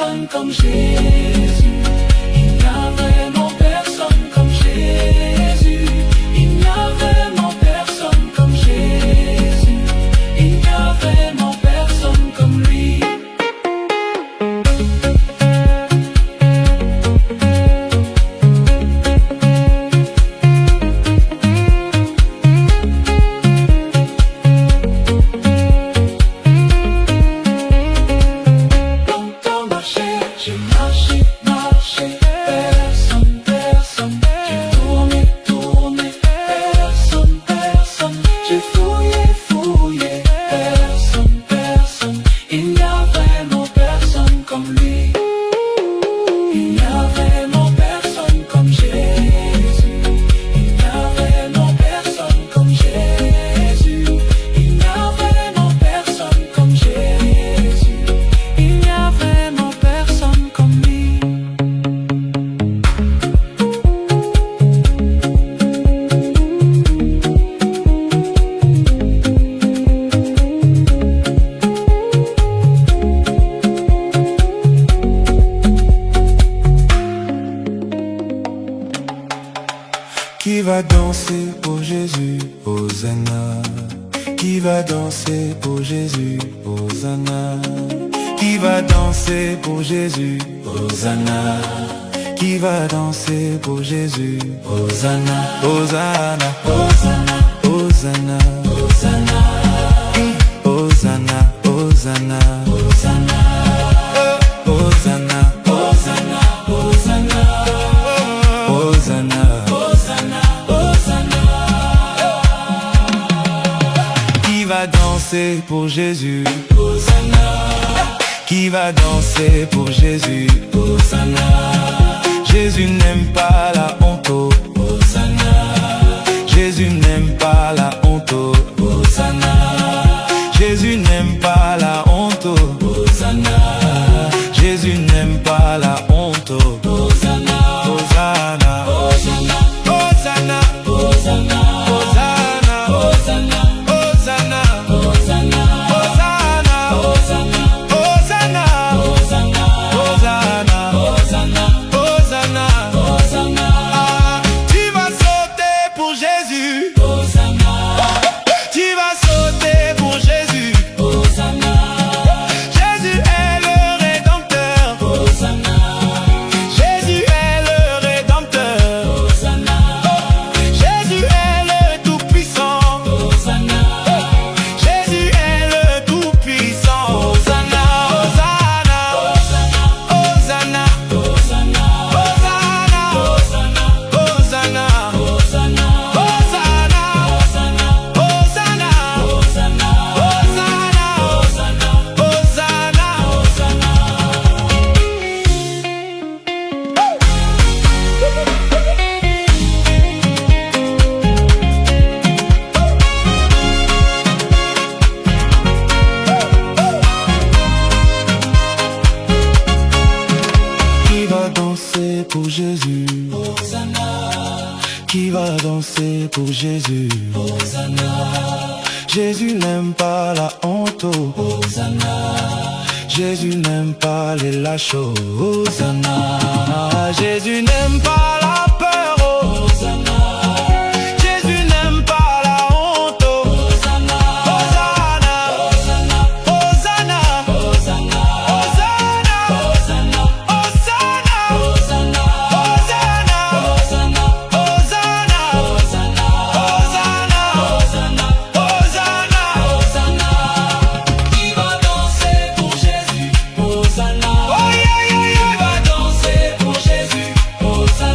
personne comme Jésus. Il n'y a vraiment personne comme Jésus. Il n'y a vraiment personne comme Jésus. Il n'y a vraiment personne comme lui. Longtemps marché, j'ai marché, marché, personne, personne. J'ai tourné, tourné, personne, personne. J'ai fouillé, fouillé, personne, personne. Il n'y a vraiment personne comme lui. Il n'y a vraiment personne comme Jésus. Il n'y a vraiment personne comme Jésus. Il n'y a vraiment personne comme Jésus. Il n'y a vraiment personne comme lui. Qui va danser pour Jésus, Hosanna? Qui va danser pour Jésus, Hosanna? Qui va danser pour Jésus, Hosanna? Qui va danser pour Jésus, Hosanna? Hosanna, Hosanna, Hosanna, Hosanna, Hosanna, Hosanna, Hosanna, Hosanna, Hosanna, Hosanna, Hosanna. Qui va danser pour Jésus, Hosanna? Qui va danser pour Jésus, Hosanna? Jésus n'aime pas la honte, Hosanna. Jésus n'aime pas la honte, Hosanna. Jésus n'aime pas la honte, Hosanna. Jésus n'aime pas la honte, Hosanna. Hosanna, Hosanna, Hosanna, Hosanna, Hosanna, Hosanna, Hosanna, Hosanna, Hosanna, Hosanna, Hosanna, Hosanna, Hosanna, Hosanna. Tu vas sauter pour Jésus, Hosanna. Tu vas sauter pour Jésus, Hosanna. Jésus est le Rédempteur, Hosanna. Jésus est le Rédempteur, Hosanna. Jésus est le Tout-Puissant, Hosanna. Jésus est le Tout-Puissant, Hosanna, Hosanna, Hosanna, Hosanna, Hosanna, Hosanna, Hosanna, Hosanna, Hosanna, Hosanna, Hosanna, Qui va danser pour Jésus, Hosanna? Qui va danser pour Jésus, Hosanna? Jésus n'aime pas la honte, Hosanna. Jésus n'aime pas les lâches, Hosanna. Jésus n'aime pas la peur, Hosanna. Jésus n'aime pas la honte, Hosanna. Hosanna, Hosanna, Hosanna, Hosanna, Hosanna, Hosanna, Hosanna, Hosanna, Hosanna, Hosanna, Hosanna, Hosanna, Hosanna. Qui va danser pour Jésus, Hosanna? Oh yeah, yeah, yeah. Qui va danser pour Jésus, Hosanna?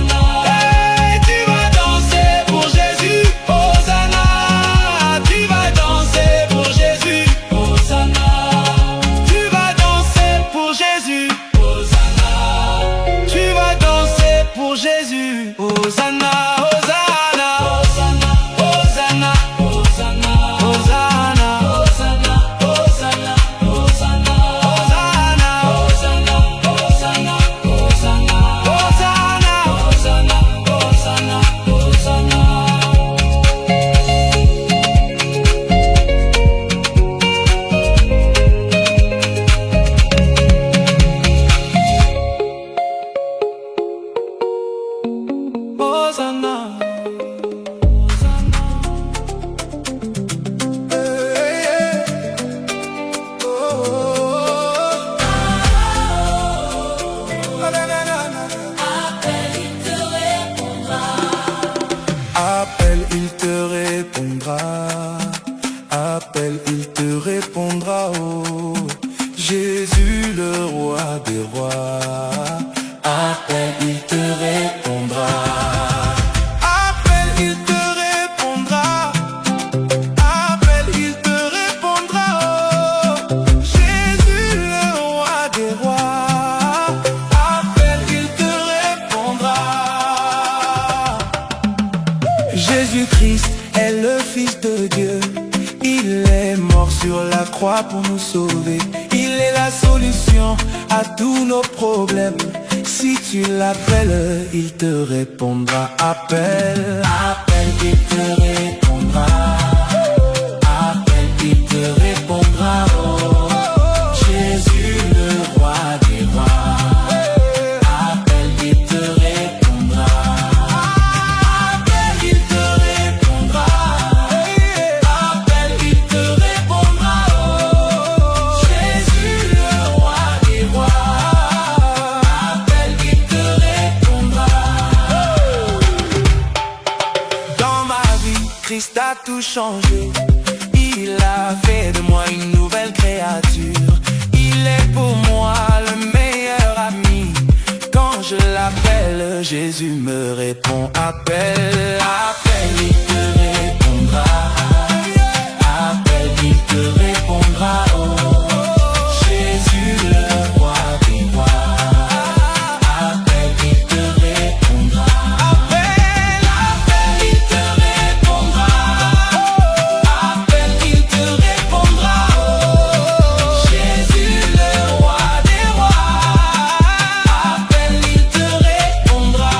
des rois. Appelle, il te répondra. Appelle, il te répondra. Appelle, il te répondra. Oh, Jésus, le roi des rois. Appelle, il te répondra. Jésus-Christ est le Fils de Dieu. Il est mort sur la croix pour nous sauver. Il est la solution à tous nos problèmes. Si tu l'appelles, il te répondra. Appelle, appelle, il te répondra. Appelle, il te répondra. Oh, Jésus, le roi des rois. Appelle, il te répondra. Appelle, il te répondra. Appelle, il te répondra. Oh, Jésus, le roi des rois. Appelle, il te répondra. Dans ma vie, Christ a tout changé. Il a fait de moi une nouvelle créature. Il est pour moi le meilleur ami. Quand je l'appelle, Jésus me répond. Appelle, appelle, il te répondra. Appelle, il te répondra. Oh, Jésus, le roi des rois. Appelle, il te répondra. Appelle, appelle, il te répondra. Appelle, il te répondra. Oh, Jésus, le roi des rois. Appelle, il te répondra.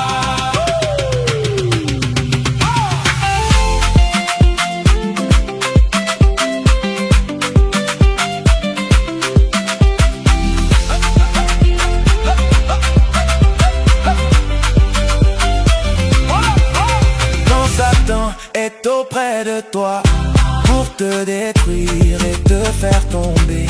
Quand Satan est auprès de toi pour te détruire et te faire tomber,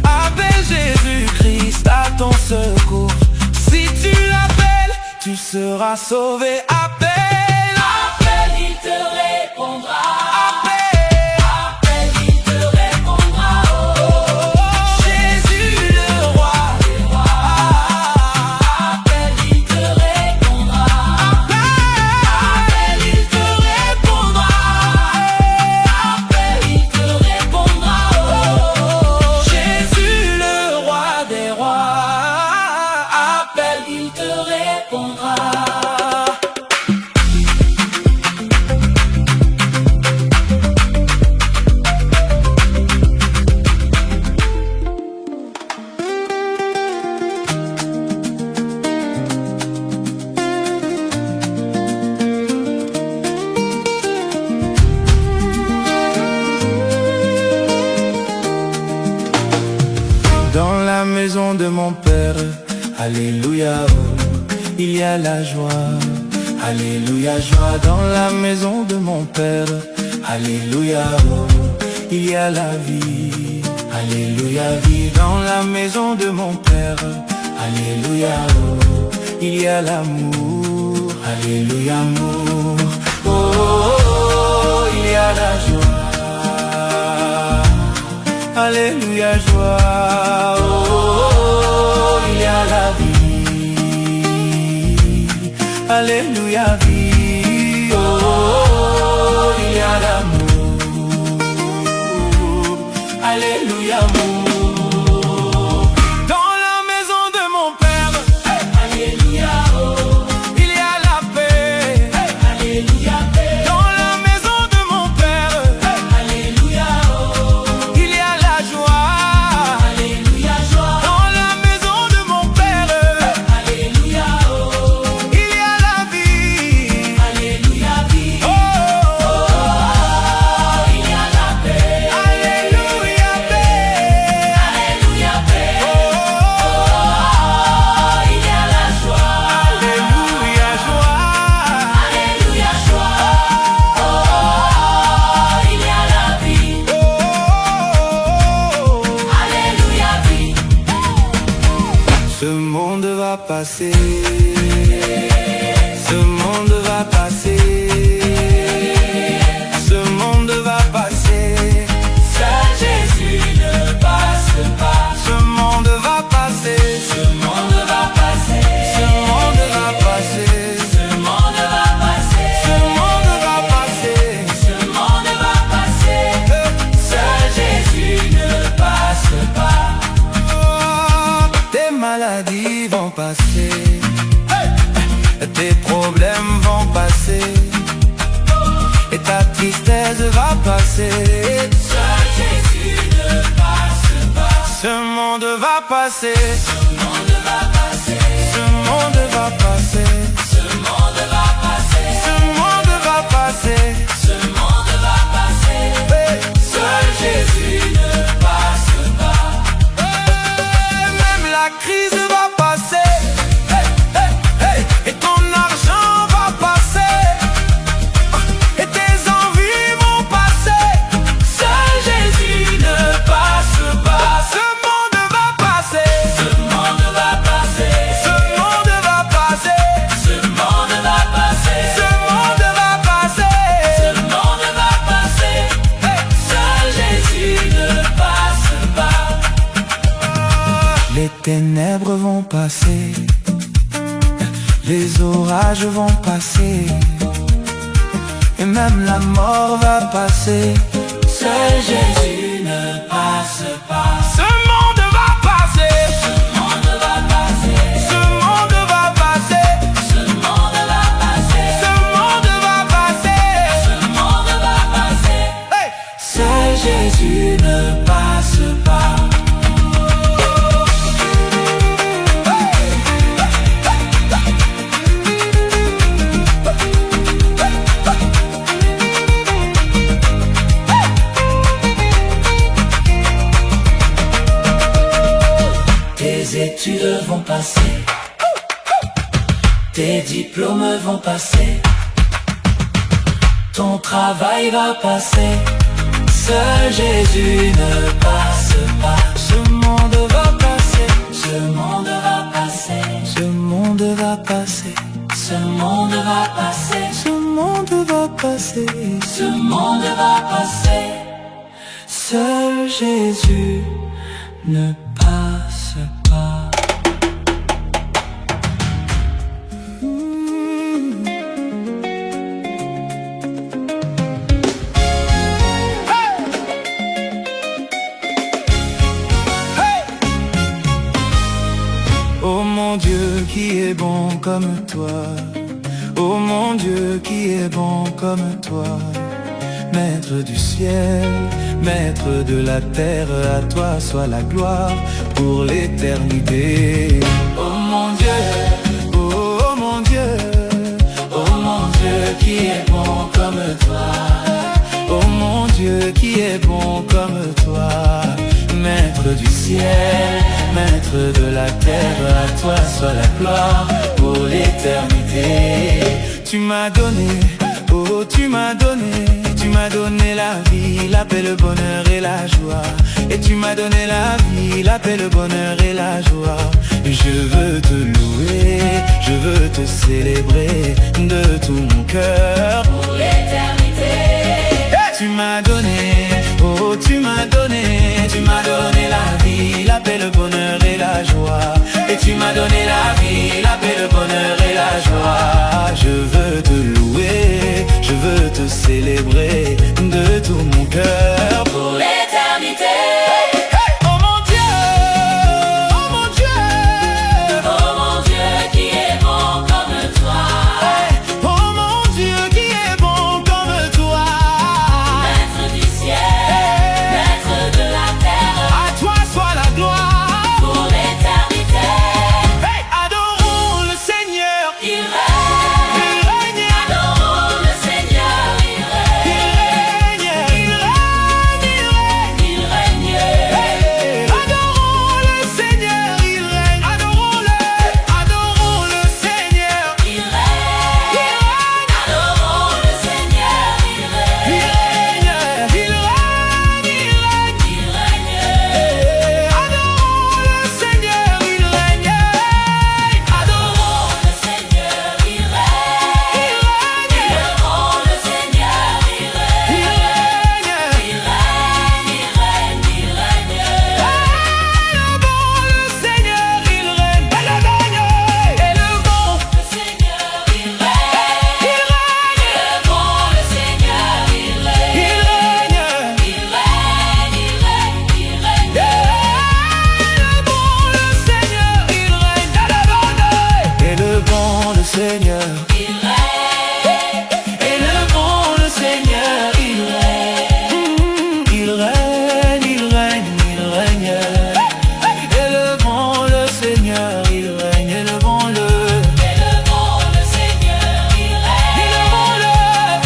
appelle Jésus-Christ à ton secours. Si tu l'appelles, tu seras sauvé. Appelle, appelle, il te répondra. Appelle, appelle, il te répondra. Oh, Jésus, le roi des rois. Appelle, il te répondra. Appelle, il te répondra. Appelle, il te répondra. Oh, Jésus, le roi des rois. Appelle, il te répondra. Dans la maison de mon Père, alléluia, oh, il y a la joie. Alléluia, joie dans la maison de mon Père. Alléluia, oh, il y a la vie. Alléluia, vie dans la maison de mon Père. Alléluia, oh, il y a l'amour. Alléluia, amour. Oh, oh, oh, il y a la joie. Alléluia, joie. Oh, oh, oh, il y a la vie. Alléluia, vie. Oh, oh, oh, il y a l'amour. Alléluia, amour. Dans la maison de mon Père, hey, alléluia, oh, il y a la paix. Hey, alléluia, paix. Dans la maison de mon Père, hey, alléluia, oh, il y a la joie. Alléluia, joie. Dans la maison de mon Père, hey, alléluia, oh, il y a la vie. Alléluia, vie. Oh, oh, oh, il y a la paix. Alléluia, paix. Alléluia, paix. Oh, oh, oh, il y a la joie. Alléluia, joie. Alléluia, joie. Oh, oh, il y a la vie. Oh, alléluia, vie. Ce monde va passer. Ce monde va passer. Ce monde va passer. Seul Jésus ne passe pas. Ce monde va passer. Ce monde vie vont passer, tes problèmes vont passer, et ta tristesse va passer. Seul Jésus ne passe pas. Ce monde va passer, Ce monde va passer. ce monde va passer, Ce monde va passer. ce monde va passer, Ce monde va passer. Seul Jésus ne passe pas. même la crise va passer, et ton argent va passer, et tes envies vont passer. Seul Jésus ne passe pas. Ce monde va passer, Ce monde va passer. ce monde va passer, Ce monde va passer. ce monde va passer. Ce monde va passer. Seul Jésus ne passe pas. Les ténèbres vont passer, les orages vont passer, et même la mort va passer. Seul Jésus ne passe pas. Ce monde va passer, Ce monde va passer. ce monde va passer, Ce monde va passer. ce monde va passer. Ce monde va passer. Hey! Seul Jésus ne passe pas. Tes études vont passer. Tes diplômes vont passer. Ton travail va passer. Seul Jésus ne passe pas. Ce monde va passer, Ce monde va passer. ce monde va passer, Ce monde va passer. ce monde va passer. Ce monde va passer. Seul Jésus ne passe pas. Oh mon Dieu qui est bon comme toi, oh mon Dieu qui est bon comme toi, Maître du ciel, Maître de la terre, à toi soit la gloire pour l'éternité. Oh mon Dieu, Oh mon Dieu, oh mon Dieu qui est bon comme toi. oh mon Dieu qui est bon comme toi, Maître du ciel, Maître de la terre, à toi soit la gloire pour l'éternité. Tu m'as donné, oh tu m'as donné la vie, la paix, le bonheur et la joie. Et tu m'as donné la vie, la paix, le bonheur et la joie. Je veux te louer, je veux te célébrer de tout mon cœur. Pour l'éternité. Tu m'as donné, oh tu m'as donné la vie, la paix, le bonheur et la joie. Et tu m'as donné la vie, la paix, le bonheur et la joie. Je veux te louer, je veux te célébrer de tout mon cœur. Pour l'éternité. Oh mon Dieu, oh mon Dieu, Oh mon Dieu qui est bon comme toi. oh mon Dieu qui est bon comme toi. Maître du ciel, maître de la terre. À toi soit la gloire. Pour l'éternité. Hey, adorons le Seigneur. Il règne. Il règne, Adorons le Seigneur, il règne. il règne, il règne. Seigneur, il règne. Élevons le Seigneur, il règne. Il règne, il règne, il règne. Élevons le Seigneur, il règne. Élevons-le. Élevons le Seigneur, il règne. Élevons-le.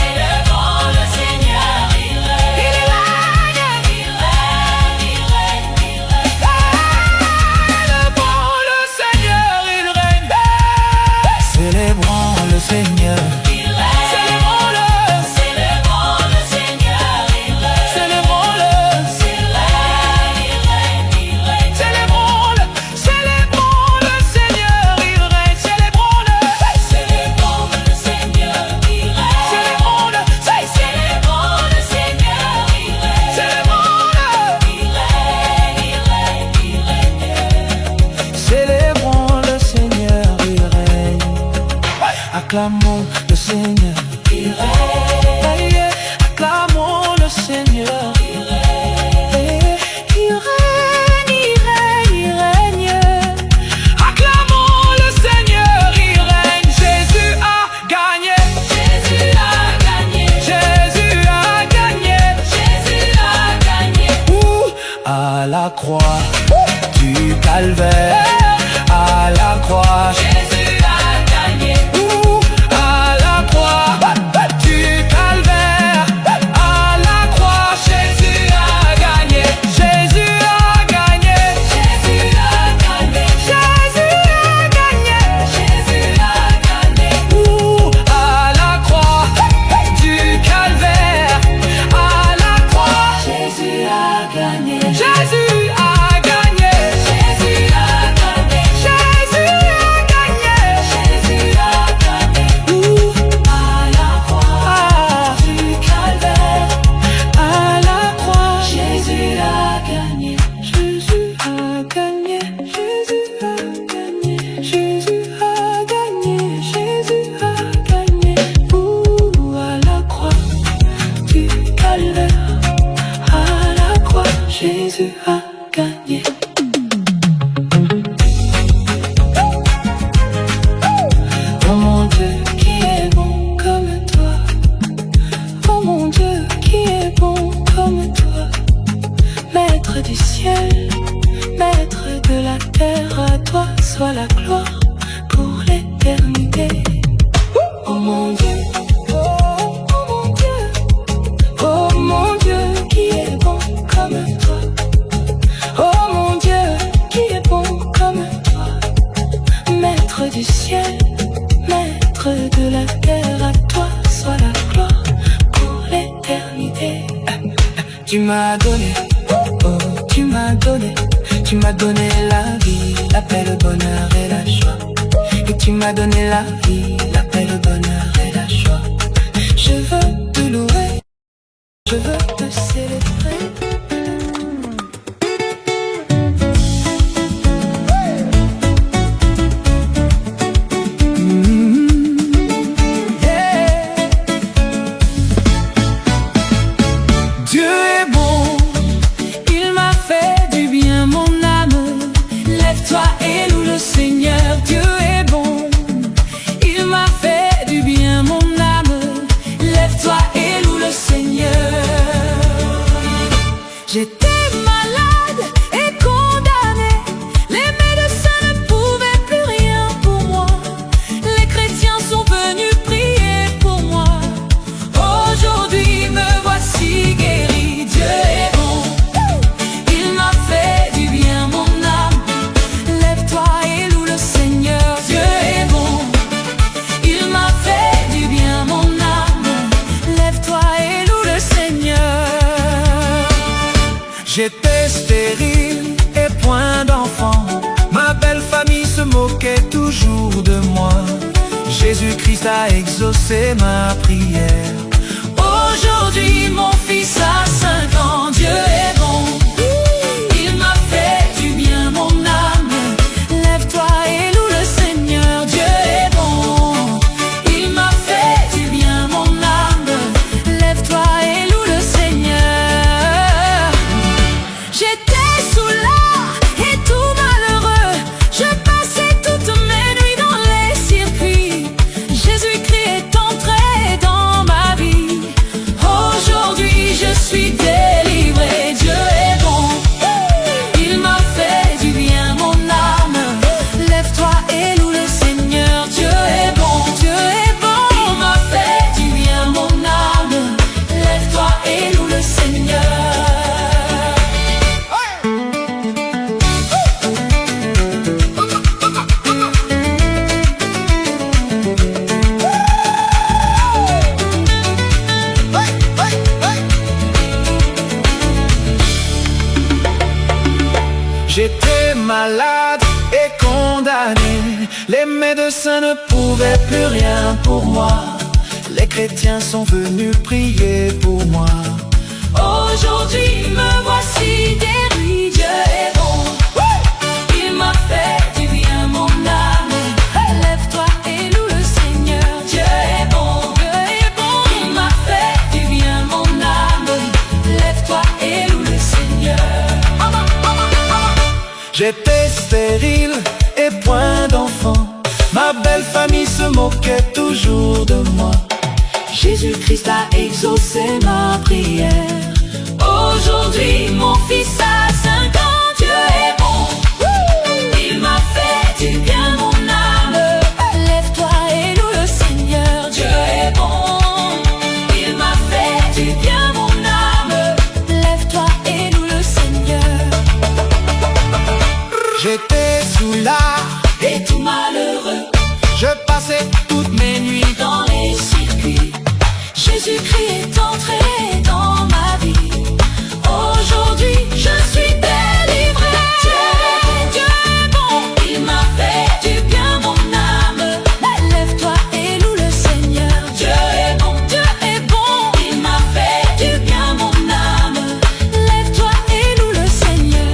Élevons le Seigneur, il règne. Il règne. Il règne, il règne, il règne. Élevons le Seigneur, il règne. Célébrons le Seigneur. Il règne. Célébrons-le. Célébrons le Seigneur, il règne. Célébrons-le. Il règne, il règne, il règne. Célébrons-le. Célébrons le Seigneur, il règne. Célébrons-le. Célébrons le Seigneur, il règne. Célébrons-le. Célébrons le Seigneur, il règne. Célébrons-le. Il règne, il règne, il règne. Célébrons le Seigneur, il règne. Acclamons le Seigneur, Il règne, acclamons le Seigneur. il règne. Il règne, il règne, il règne. Acclamons le Seigneur, il règne. Jésus a gagné. Jésus a gagné. Jésus a gagné. Jésus a gagné. Ouh, à la croix du calvaire, à la croix. Jésus a gagné. Ouh, à la croix du calvaire, à la croix, Jésus a gagné. Jésus a gagné. Jésus a gagné. Jésus a gagné. Jésus a gagné. Ouh, à la croix du calvaire, à la croix, Jésus a gagné. Jésus a gagné. Jésus a gagné. Jésus a gagné. Jésus a gagné. Ouh, À la croix ah, du calvaire, à la croix, Jésus a gagné. Jésus a gagné. Jésus a gagné. Jésus a gagné. Jésus a gagné. Ouh, à la croix du calvaire, à la croix, Jésus a gagné. Oh mon Dieu, qui est bon comme toi. Oh mon Dieu, qui est bon comme toi. Maître du ciel, maître de la terre, à toi soit la gloire pour l'éternité. Oh mon Dieu, oh mon Dieu, oh mon Dieu, qui est bon comme toi. Oh mon Dieu, qui est bon comme toi. Maître du ciel, maître de la terre, à toi soit la gloire pour l'éternité. Tu m'as donné, oh tu m'as donné la vie, la paix, le bonheur et la joie. Et tu m'as donné la vie, la paix, le bonheur et la joie. Je veux te louer, je veux te célébrer. Dieu est bon, il m'a fait du bien mon âme. Lève-toi et loue le Seigneur. Dieu est bon, il m'a fait du bien mon âme. Lève-toi et loue le Seigneur. J'étais malade et condamné, les médecins ne pouvaient plus rien pour moi. Les chrétiens sont venus prier pour moi. Aujourd'hui me voici guéri. Dieu est bon, il m'a fait du bien mon âme. Lève-toi et loue le Seigneur. Dieu est bon, il m'a fait du bien mon âme. Lève-toi et loue le Seigneur. J'étais stérile et point d'enfant, ma belle famille se moquait toujours de moi. Jésus-Christ a exaucé ma prière. Aujourd'hui mon fils a 5 ans. Dieu est bon, il m'a fait du bien mon âme. Lève-toi et loue le Seigneur. Dieu est bon, il m'a fait du bien mon âme. Lève-toi et loue le Seigneur. J'étais soulard et tout malheureux, je passais toutes mes nuits dans les circuits. Les médecins ne pouvaient plus rien pour moi. Les chrétiens sont venus prier pour moi. Aujourd'hui me voici guéri, Dieu est bon. Il m'a fait du bien mon âme. Lève-toi et loue le Seigneur. Dieu est bon, Dieu est bon. Il m'a fait du bien mon âme. Lève-toi et loue le Seigneur. J'étais stérile et point d'enfant. Ma belle famille se moquait toujours de moi. Jésus-Christ a exaucé ma prière. Aujourd'hui mon fils a 5 ans. Dieu est bon. Il m'a fait du bien mon âme. Lève-toi et loue le Seigneur. Dieu est bon. Il m'a fait du bien mon âme. Lève-toi et loue le Seigneur. J'étais soulard Et tout malheureux, je passais toutes mes nuits dans les circuits, Jésus-Christ est entré dans ma vie. Aujourd'hui je suis délivré. Dieu est bon, il m'a fait du bien mon âme. Lève-toi et loue le Seigneur. Dieu est bon, Dieu est bon, il m'a fait du bien mon âme. Lève-toi et loue le Seigneur.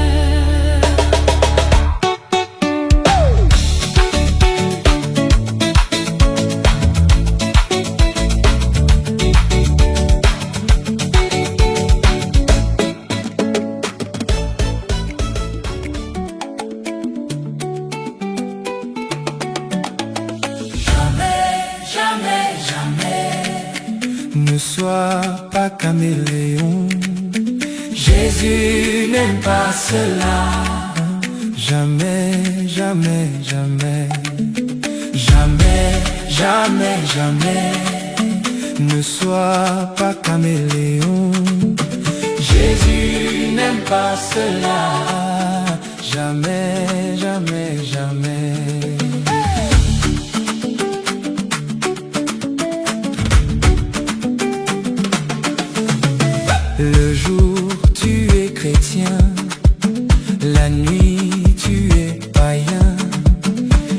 Ne sois pas caméléon. Jésus n'aime pas cela. Jamais, jamais, jamais. Jamais, jamais, jamais. Ne sois pas caméléon. Jésus n'aime pas cela. Jamais, jamais, jamais. Le jour tu es chrétien, la nuit tu es païen.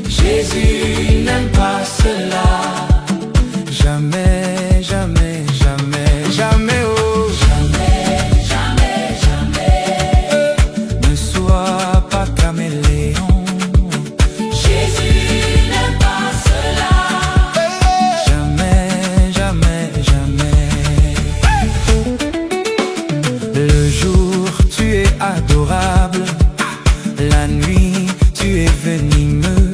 Jésus n'aime pas cela. Jamais, jamais, jamais, jamais, oh. Jamais, jamais, jamais. Ne sois pas caméléon. Jésus n'aime pas cela. Jamais, jamais, jamais. Le jour tu es adorable, la nuit tu es venimeux.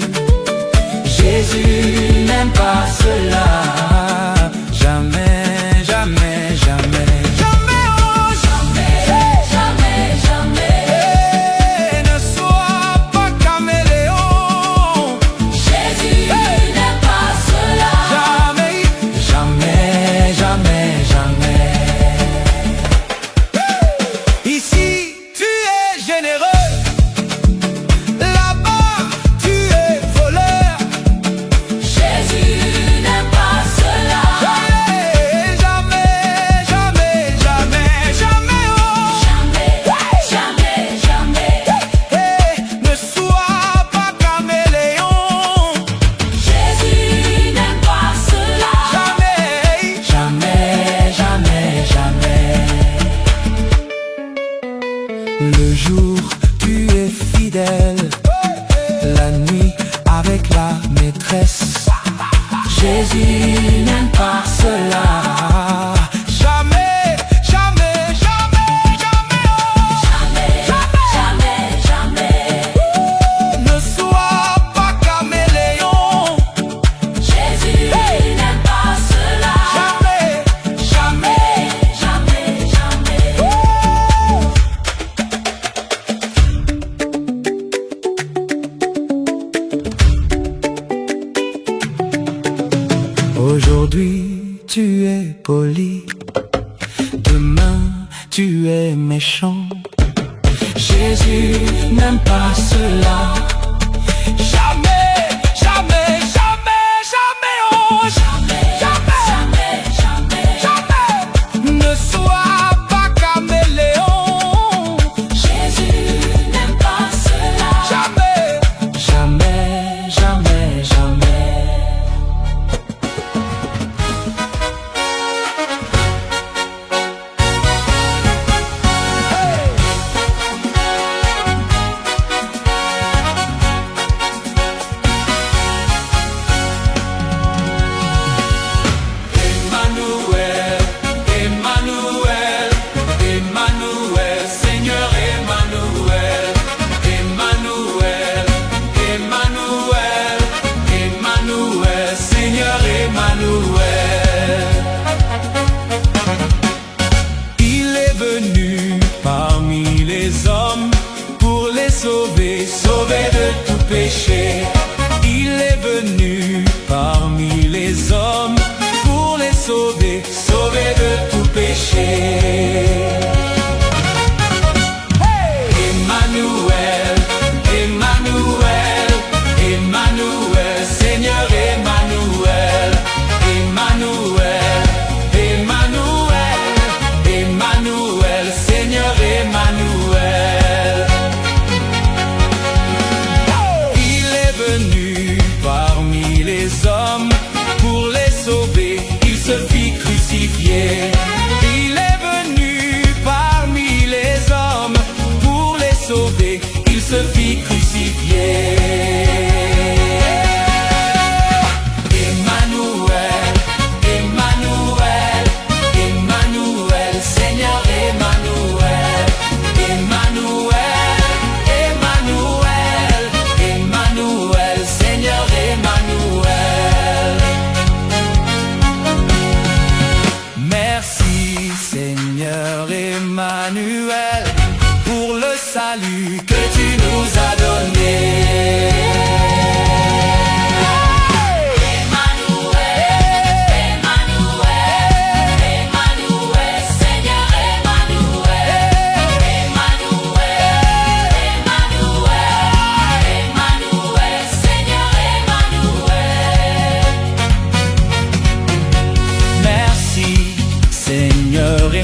Jésus n'aime pas cela. Jamais, jamais, jamais. Jamais, oh. Jamais, jamais, jamais. Ne sois pas caméléon. Jésus n'aime pas cela. Jamais, jamais, jamais, jamais. Ici, tu es généreux. Là-bas, tu es voleur. Jésus n'aime pas cela. Jamais, jamais, jamais, jamais, jamais, oh. Jamais, jamais, jamais. Ne sois pas caméléon. Jésus n'aime pas cela. Jamais, jamais, jamais, jamais. Le jour, tu es fidèle. La nuit, avec la maîtresse. Jésus n'aime pas cela. Jamais, jamais, jamais, jamais, oh. Jamais, jamais. Ne sois pas caméléon. Jésus n'aime pas cela. Jamais, jamais. Jamais, jamais. Aujourd'hui, tu es poli. Demain, tu es méchant. Jésus n'aime pas cela. Jamais, jamais, jamais, jamais, oh. Jamais, jamais, jamais. Jamais. Ne sois pas caméléon. Jésus n'aime pas cela. Jamais, jamais, jamais,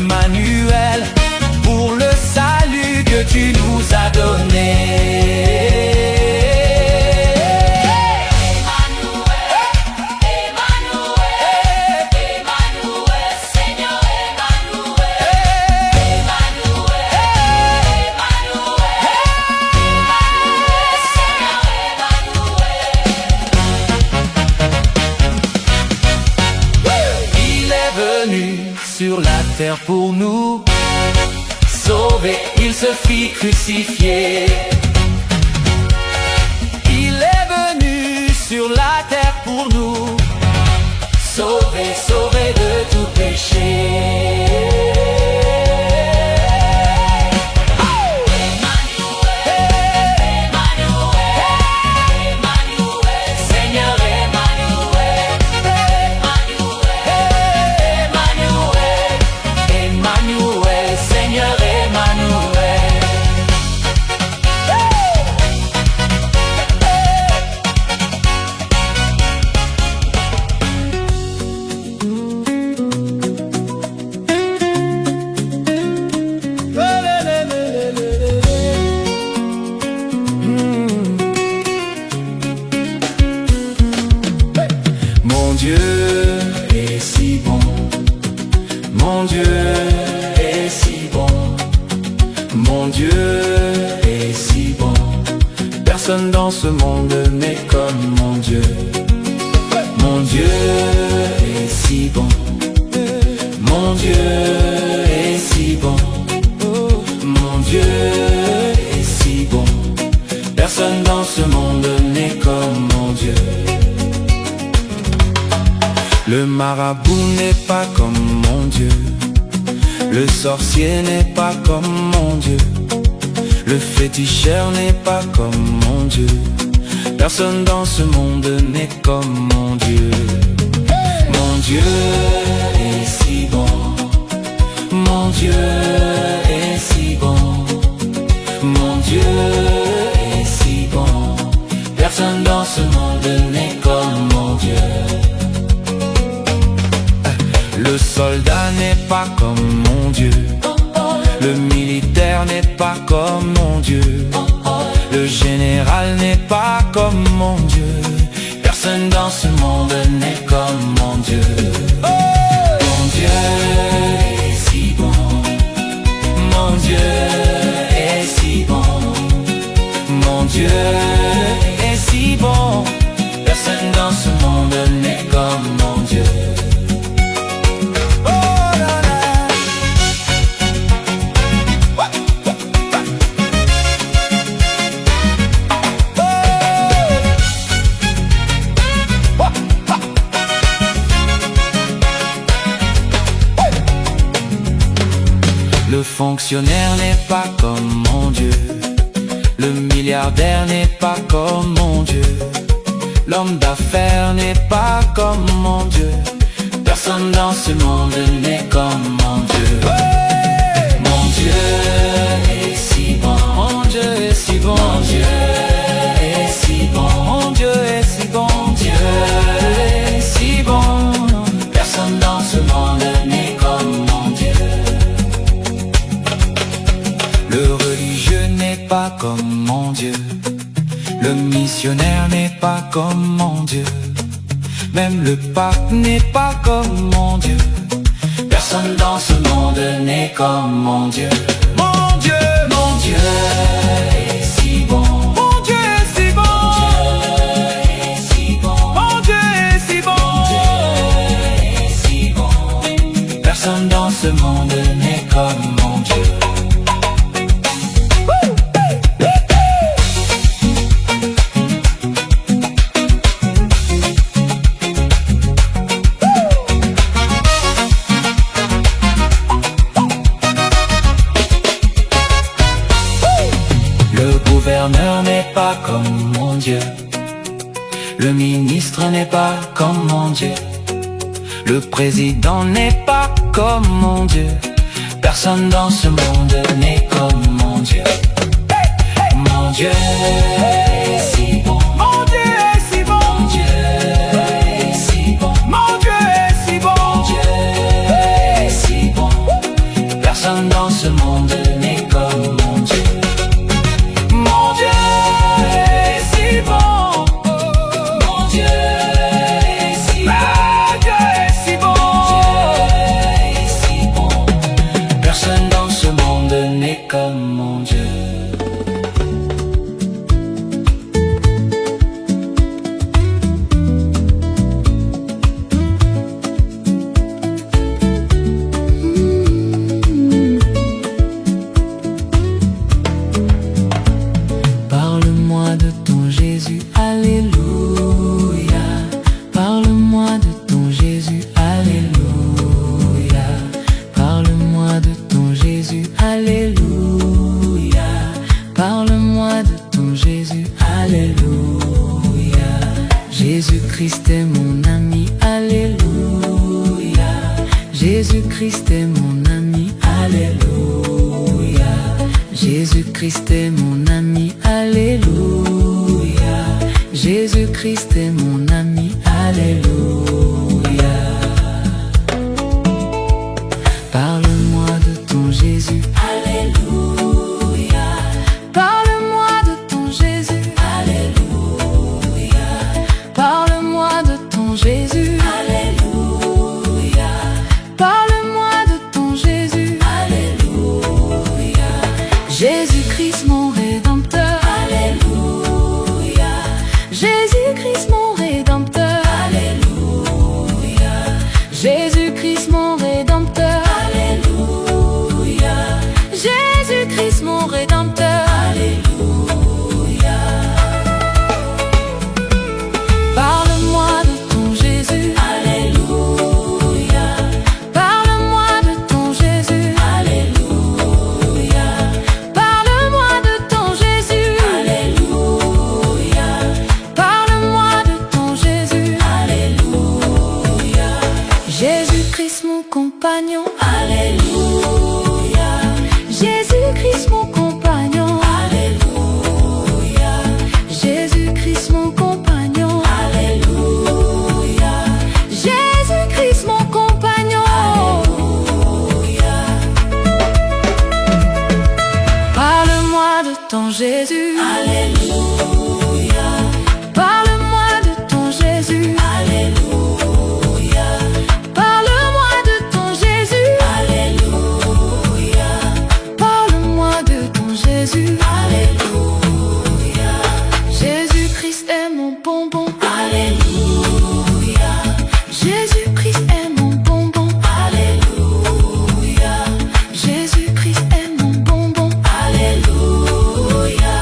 Emmanuel, pour le salut que tu nous as donné. Sur la terre pour nous sauver, il se fit crucifier. Il est venu sur la terre pour nous sauver, sauver de tout péché. Mon Dieu est si bon, mon Dieu est si bon, mon Dieu est si bon. Personne dans ce monde n'est comme mon Dieu. Mon Dieu est si bon, mon Dieu est si bon, mon Dieu est si bon. Personne dans ce monde n'est comme mon Dieu. Le marabout n'est pas comme mon Dieu, le sorcier n'est pas comme mon Dieu, le féticheur n'est pas comme mon Dieu. Personne dans ce monde n'est comme mon Dieu. Mon Dieu est si bon, mon Dieu est si bon, mon Dieu est si bon. Personne dans ce monde n'est comme mon Dieu. Le soldat n'est pas comme mon Dieu, le militaire n'est pas comme mon Dieu, le général n'est pas comme mon Dieu. Personne dans ce monde n'est comme mon Dieu. Mon Dieu est si bon, mon Dieu est si bon, mon Dieu est si bon. Personne dans ce monde n'est comme mon Dieu. Le fonctionnaire n'est pas comme mon Dieu, le milliardaire n'est pas comme mon Dieu, l'homme d'affaires n'est pas comme mon Dieu. Personne dans ce monde n'est comme mon Dieu. Mon Dieu est si bon, mon Dieu est si bon, mon Dieu est si bon, mon Dieu est si bon, mon Dieu est si bon. Personne dans ce monde n'est comme mon Dieu. Le religieux n'est pas comme mon Dieu, le missionnaire n'est pas comme mon Dieu, même le pape n'est pas comme mon Dieu. Personne dans ce monde n'est comme mon Dieu. Mon Dieu, mon Dieu est si bon, mon Dieu est si bon, mon Dieu est si bon, mon Dieu est si bon, mon Dieu est si bon. Personne dans ce monde n'est comme mon Dieu. Le gouverneur n'est pas comme mon Dieu, le ministre n'est pas comme mon Dieu, le président n'est pas comme mon Dieu. Personne dans ce monde n'est comme mon Dieu. Mon Dieu est si bon, mon Dieu est si bon, mon Dieu est si bon, mon Dieu est si bon, mon Dieu est si bon. Jésus-Christ est mon ami, alléluia. Jésus-Christ est mon ami, alléluia. Jésus-Christ est mon ami, alléluia. Jésus-Christ est mon ami, alléluia. Parle-moi de ton Jésus, alléluia. Parle-moi de ton Jésus, alléluia. Parle-moi de ton Jésus, alléluia. Parle-moi de ton Jésus, alléluia. Jésus-Christ mon Rédempteur, alléluia. Jésus-Christ mon Rédempteur, alléluia. Jésus-Christ mon Rédempteur, alléluia. Jésus-Christ mon Rédempteur, alléluia. Parle-moi de ton Jésus, alléluia. Parle-moi de ton Jésus, alléluia. Parle-moi de ton Jésus, alléluia. Parle-moi de ton Jésus, alléluia. Jésus-Christ mon compagnon, alléluia. Jésus-Christ mon compagnon, alléluia. Jésus-Christ mon compagnon, alléluia. Jésus-Christ mon compagnon, alléluia. Parle-moi de ton Jésus, alléluia. Parle-moi de ton Jésus, alléluia. Parle-moi de ton Jésus, alléluia. Parle-moi de ton Jésus, alléluia. Jésus-Christ est mon bonbon, alléluia. Jésus-Christ est mon bonbon, alléluia. Jésus-Christ est mon bonbon, alléluia.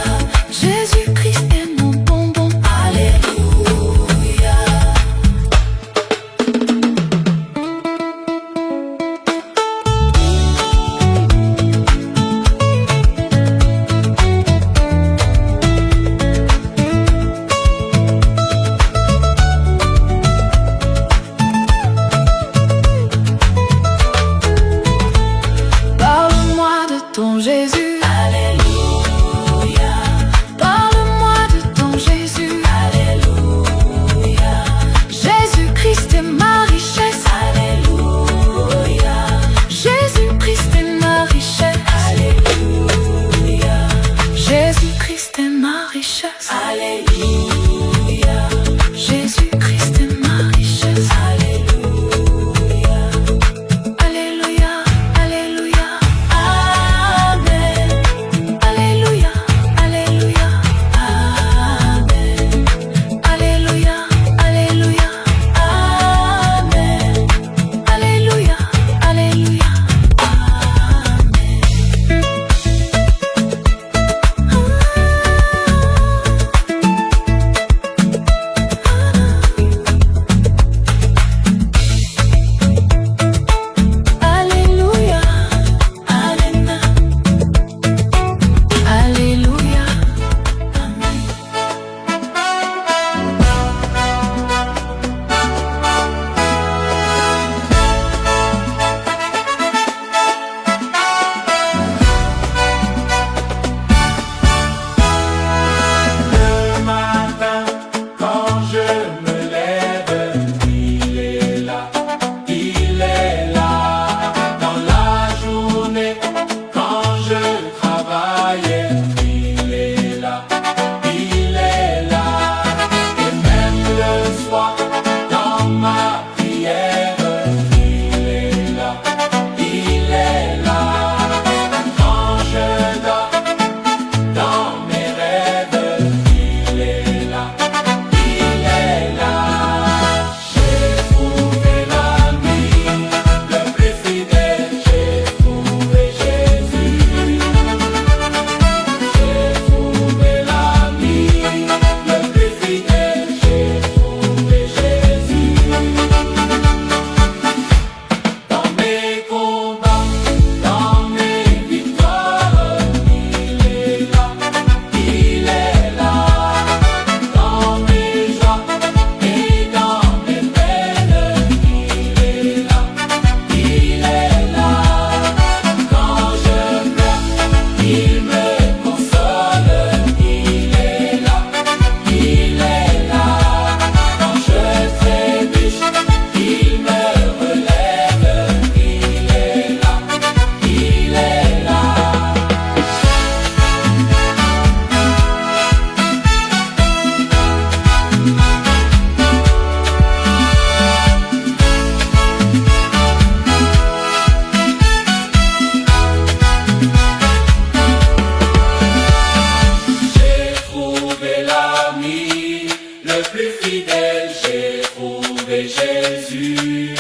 fidèle, j'ai trouvé Jésus.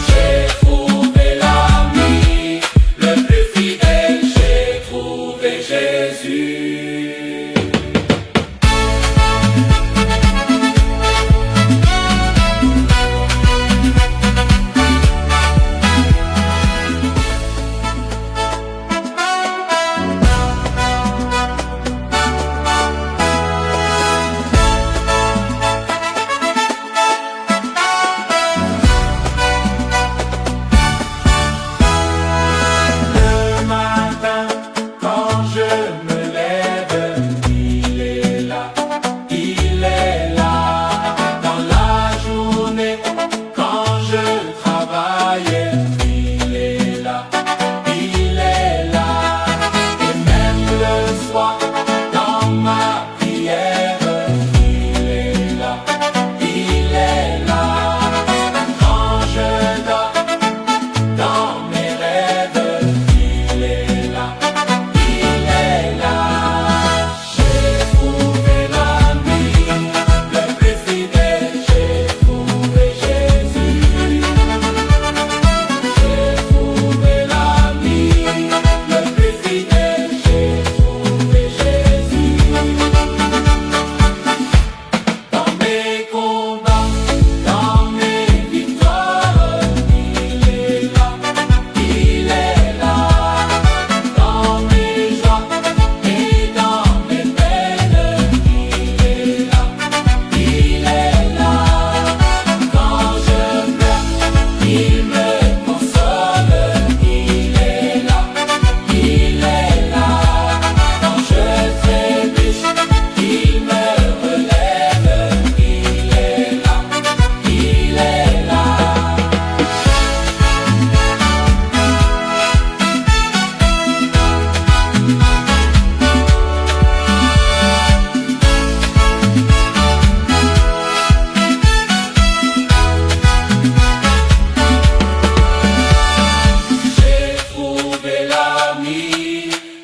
J'ai trouvé l'ami le plus fidèle, j'ai trouvé Jésus.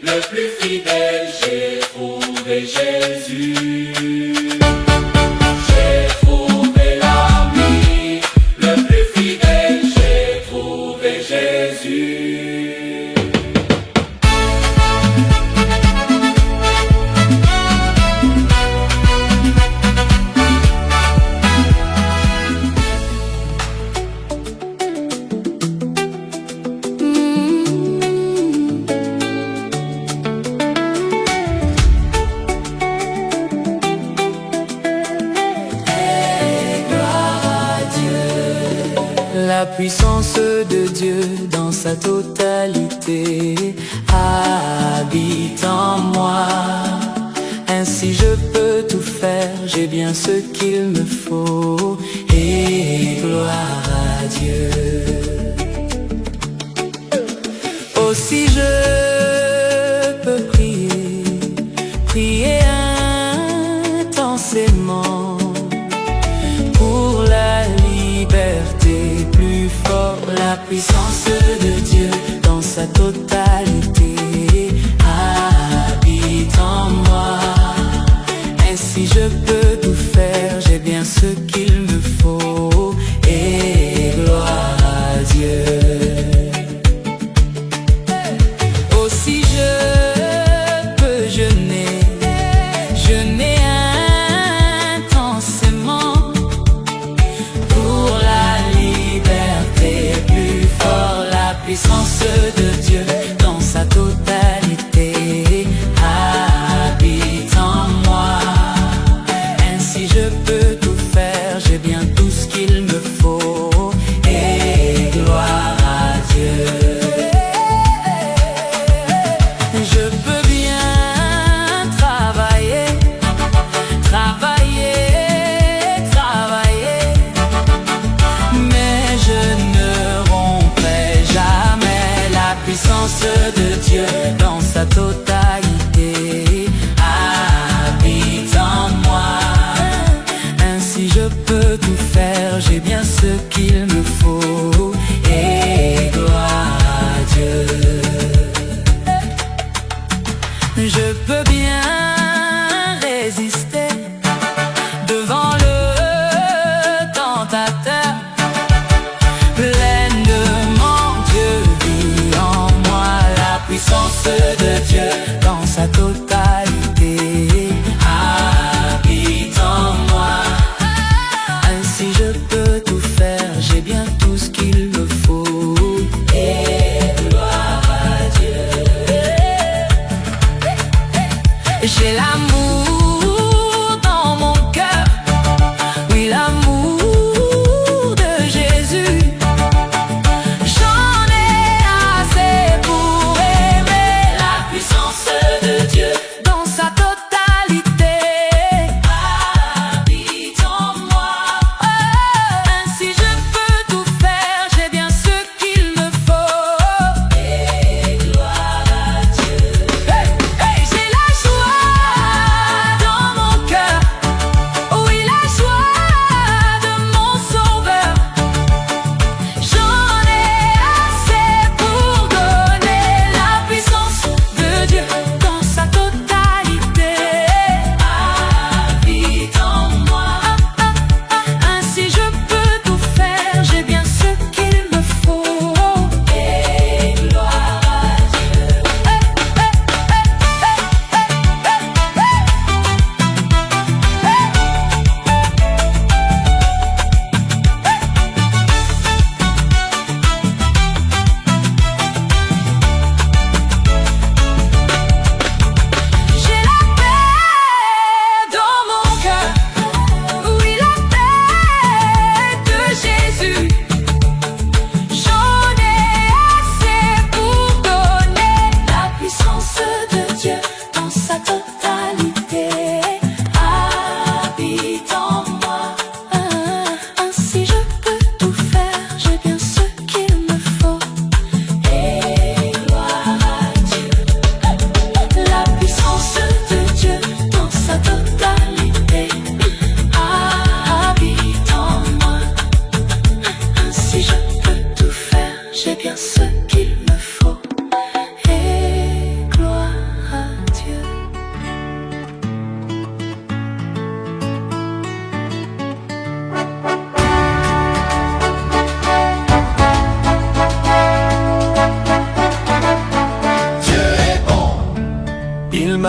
Le plus fidèle, j'ai trouvé Jésus. J'ai trouvé l'ami le plus fidèle, j'ai trouvé Jésus. La puissance de Dieu dans sa totalité habite en moi. Ainsi je peux tout faire, j'ai bien ce qu'il me faut. Et gloire à Dieu. Aussi je peux prier, prier intensément pour la liberté, plus fort la puissance de Dieu dans sa totalité habite en moi. Ainsi je peux tout faire, j'ai bien ce qu'il me faut. Et gloire à Dieu. Aussi je peux jeûner, jeûner intensément pour la liberté, plus fort la puissance de Dieu dans sa totalité habite en moi. Ainsi je peux tout faire, j'ai bien tout ce qu'il me faut. Et gloire à Dieu. Je peux bien travailler, travailler, travailler, mais je ne romprai jamais la puissance de Dieu dans sa totalité habite en moi. Ainsi je peux tout faire, j'ai bien ce qu'il me faut. Et gloire à Dieu. Je peux bien résister devant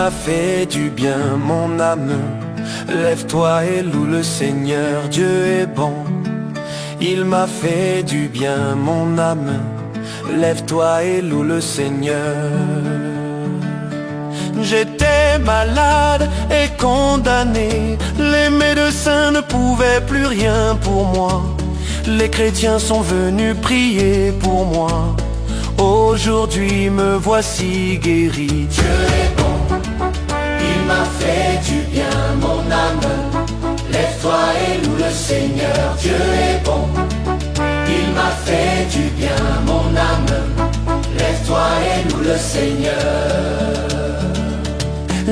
m'a fait du bien, mon âme. Lève-toi et loue le Seigneur, Dieu est bon. Il m'a fait du bien, mon âme. Lève-toi et loue le Seigneur. J'étais malade et condamné, les médecins ne pouvaient plus rien pour moi. Les chrétiens sont venus prier pour moi. Aujourd'hui me voici guéri. Dieu est bon, il m'a fait du bien, mon âme. Lève-toi et loue le Seigneur, Dieu est bon. Il m'a fait du bien, mon âme. Lève-toi et loue le Seigneur.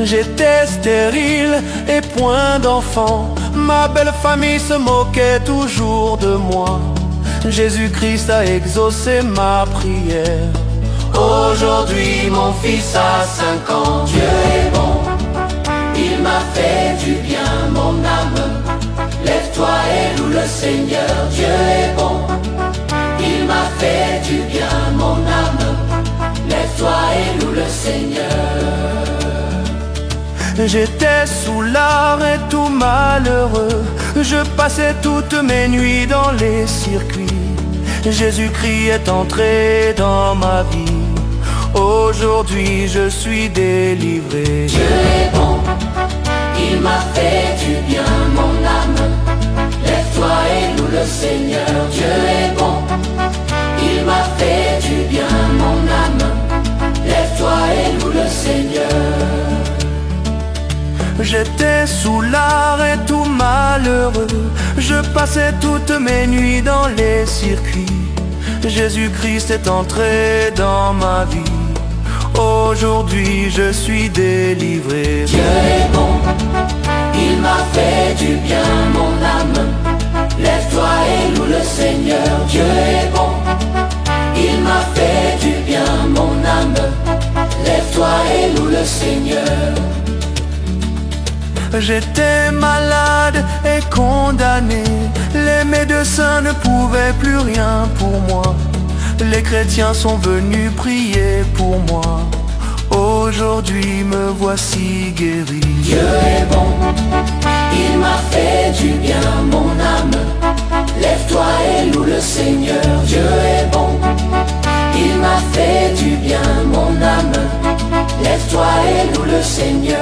J'étais stérile et point d'enfant, ma belle famille se moquait toujours de moi. Jésus-Christ a exaucé ma prière. Aujourd'hui mon fils a 5 ans. Dieu est bon, il m'a fait du bien, mon âme. Lève-toi et loue le Seigneur, Dieu est bon. Il m'a fait du bien, mon âme. Lève-toi et loue le Seigneur. J'étais soulard et tout malheureux, je passais toutes mes nuits dans les circuits. Jésus-Christ est entré dans ma vie. Aujourd'hui je suis délivré. Dieu est bon, il m'a fait du bien, mon âme. Lève-toi et loue le Seigneur, Dieu est bon. Il m'a fait du bien, mon âme. Lève-toi et loue le Seigneur. J'étais soulard et tout malheureux, je passais toutes mes nuits dans les circuits. Jésus-Christ est entré dans ma vie. Aujourd'hui je suis délivré. Dieu est bon, il m'a fait du bien, mon âme. Lève-toi et loue le Seigneur, Dieu est bon. Il m'a fait du bien, mon âme. Lève-toi et loue le Seigneur. J'étais malade et condamné, les médecins ne pouvaient plus rien pour moi. Les chrétiens sont venus prier pour moi. Aujourd'hui me voici guéri. Dieu est bon, il m'a fait du bien, mon âme. Lève-toi et loue le Seigneur, Dieu est bon. Il m'a fait du bien, mon âme. Lève-toi et loue le Seigneur.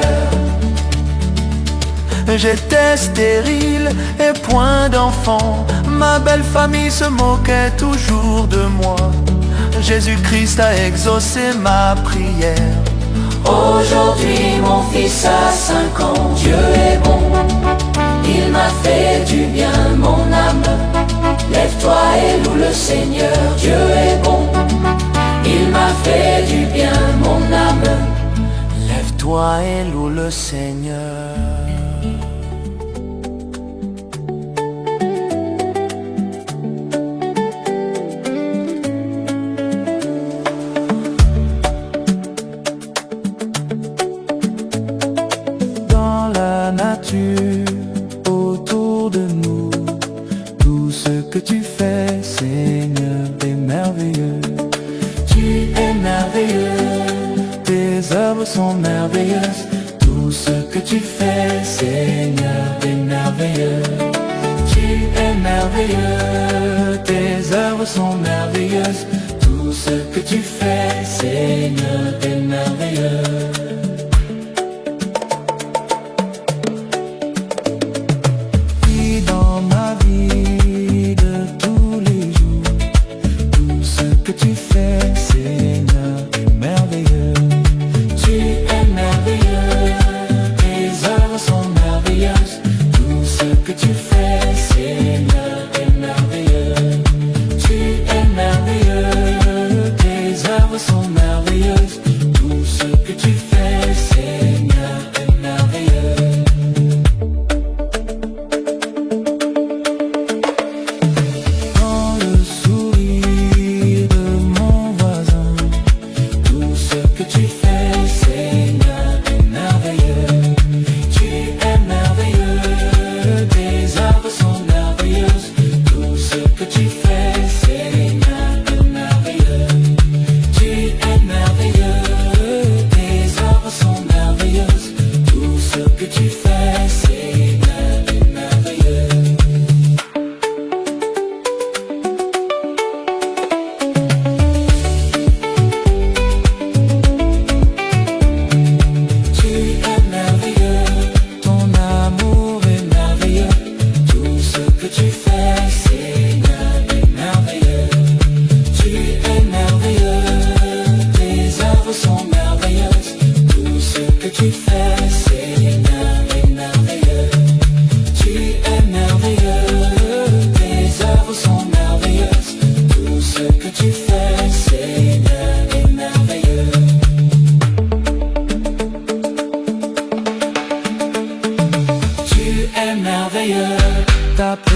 J'étais stérile et point d'enfant, ma belle famille se moquait toujours de moi. Jésus-Christ a exaucé ma prière. Aujourd'hui mon fils a 5 ans. Dieu est bon, il m'a fait du bien, mon âme. Lève-toi et loue le Seigneur, Dieu est bon. Il m'a fait du bien, mon âme. Lève-toi et loue le Seigneur. Autour de nous, tout ce que tu fais, Seigneur, est merveilleux. Tu es merveilleux, tes œuvres sont merveilleuses. Tout ce que tu fais, Seigneur, est merveilleux. Tu es merveilleux, tes œuvres sont merveilleuses. Tout ce que tu fais, Seigneur, est merveilleux. Tu fais, Seigneur, est merveilleux. Tu es merveilleux, tes œuvres sont merveilleuses. Tout ce que tu fais, Seigneur, est merveilleux. Tu es merveilleux, tes œuvres sont merveilleuses. Tout ce que tu fais, Seigneur, est merveilleux. Dans le sourire tu fais, Seigneur, est merveilleux. Tu es merveilleux, tes œuvres sont merveilleuses.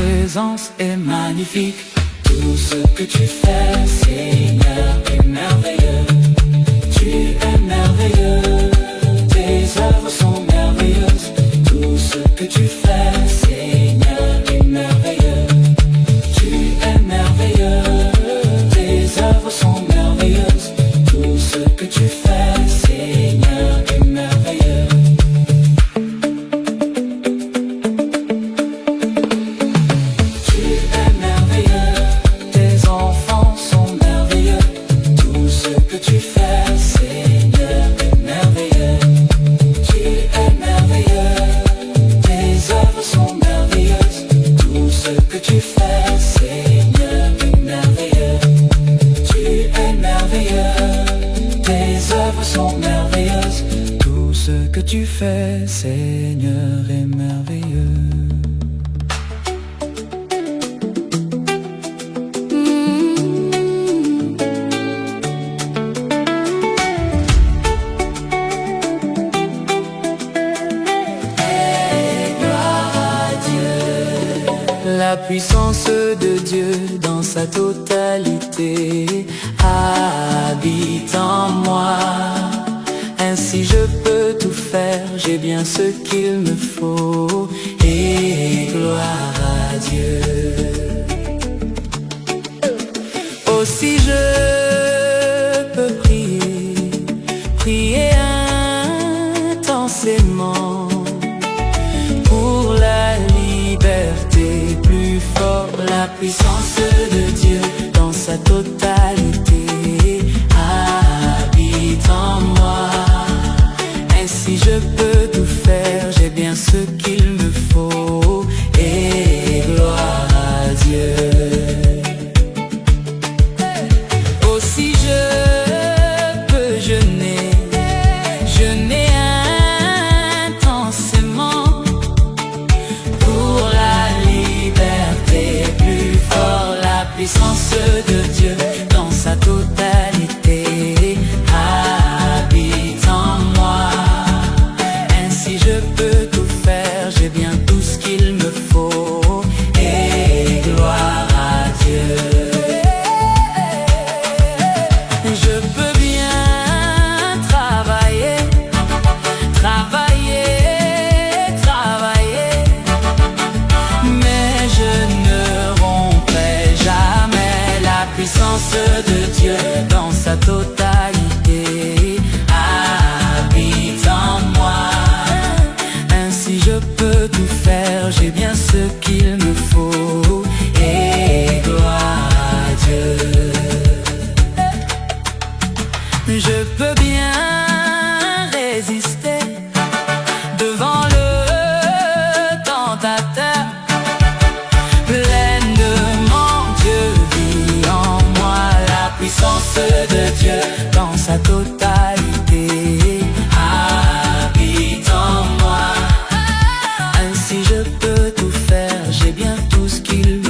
présence est magnifique. Tout ce que tu fais, Seigneur, est merveilleux. Tu es merveilleux, tes œuvres sont merveilleuses. Tout ce que tu fais, Seigneur, est merveilleux. Tu es merveilleux, tes œuvres sont merveilleuses. Tout ce que tu fais, Seigneur, est merveilleux. Tu es merveilleux, tes enfants sont merveilleux. Tout ce que tu fais, Seigneur, est merveilleux. Tu es merveilleux, tes œuvres sont merveilleuses. Tout ce que tu fais, Seigneur, est merveilleux. Tu es merveilleux, tes œuvres sont merveilleuses. Tout ce que tu fais, Seigneur, est merveilleux. La puissance de Dieu dans sa totalité habite en moi. Ainsi je peux tout faire, j'ai bien ce qu'il me faut. Et gloire à Dieu. Aussi je peux prier, prier intensément pour la liberté, plus fort la puissance de Dieu dans sa totalité habite en moi. Ainsi je peux tout faire, j'ai bien ce qu'il me faut. Et gloire à Dieu. Aussi je peux jeûner, jeûner intensément pour la liberté, plus fort la puissance de Dieu dans sa totalité habite en moi. Ainsi je peux tout faire, j'ai bien tout ce qu'il me faut. Et gloire à Dieu. Je peux bien travailler, travailler, travailler, mais je ne romprai jamais la puissance de Dieu dans sa totalité habite en moi. Ainsi je peux tout faire, j'ai bien ce qu'il me faut. Et gloire à Dieu. Je peux bien résister devant le tentateur. Pleinement Dieu vit en moi, la puissance de Dieu dans sa totalité habite en moi. Ainsi je peux tout faire, j'ai bien tout ce qu'il